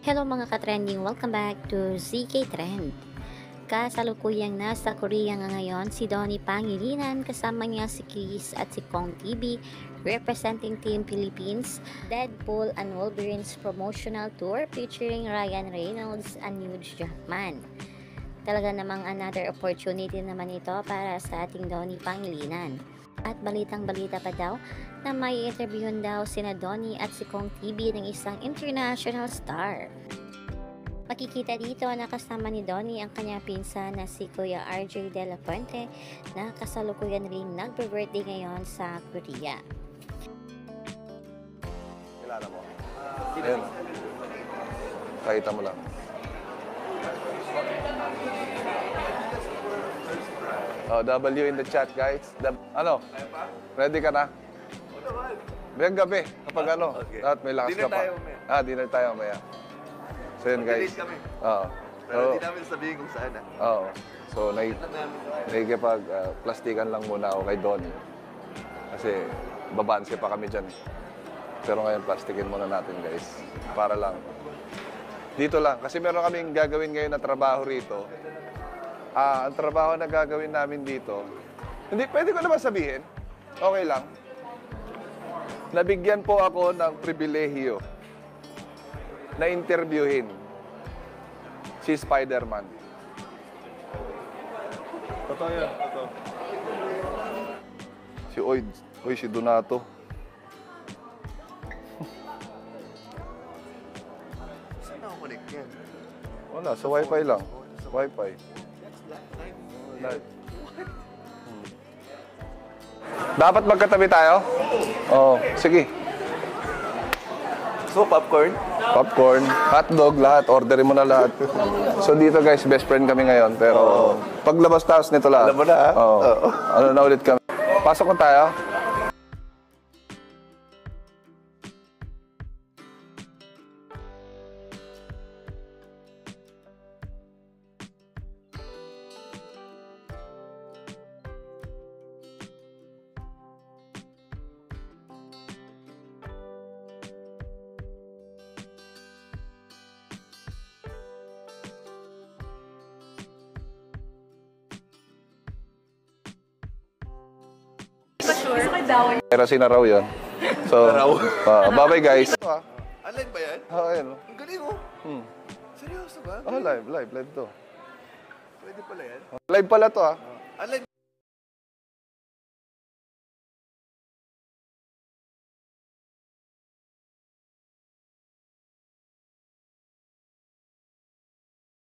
Hello mga ka-trending, welcome back to ZK Trend. Kasalukuyang nasa Korea nga ngayon si Donnie Pangilinan kasama niya si Chris at si Kong TV representing Team Philippines Deadpool and Wolverine's promotional tour featuring Ryan Reynolds and Hugh Jackman. Talaga namang another opportunity naman ito para sa ating Donnie Pangilinan. At balitang-balita pa daw na may interviewin daw sina Donnie at si Kong TV ng isang international star. Makikita dito na kasama ni Donnie ang kanyang pinsan na si Kuya RJ De La Fuente na kasalukuyan ring nagbe-birthday ngayon sa Korea. Kilala mo? Ayun. Pakita mo lang. Oh, W in the chat, guys. Ano? Ready ka na? Biyang gabi, kapag ano, Okay. at may lakas ka pa. Dinner tayo mamaya. So yun, guys. Kami. Oo. Pero hindi namin sabihin kung saan na. Oo. So, plastikan lang muna ako kay Donnie. Kasi babansi pa kami dyan. Pero ngayon, plastikin muna natin, guys. Para lang. Dito lang. Kasi meron kaming gagawin ngayon na trabaho rito. Ang trabaho na gagawin namin dito, hindi, pwede ko naman sabihin. Okay lang. Nabigyan po ako ng pribilehiyo na interviewin si Spider-Man. Totoo yan, totoo. Si Donato. Saan ako connect yan? Wala, sa wifi lang. Wifi. Live. Dapat magkatabi tayo? Oo, sige. So, popcorn? Popcorn, hotdog, lahat. Orderin mo na lahat. So dito guys, best friend kami ngayon. Pero paglabas taas nito lahat. Alam mo na, ha? Oo. Oo. Ano na ulit kami. Pasok na tayo. Kerasin na raw yun. So, bye-bye guys. Online ba yan? Ayun. Ang galing oh. Seryoso ba? Live to. Pwede pala yan? Live pala to Online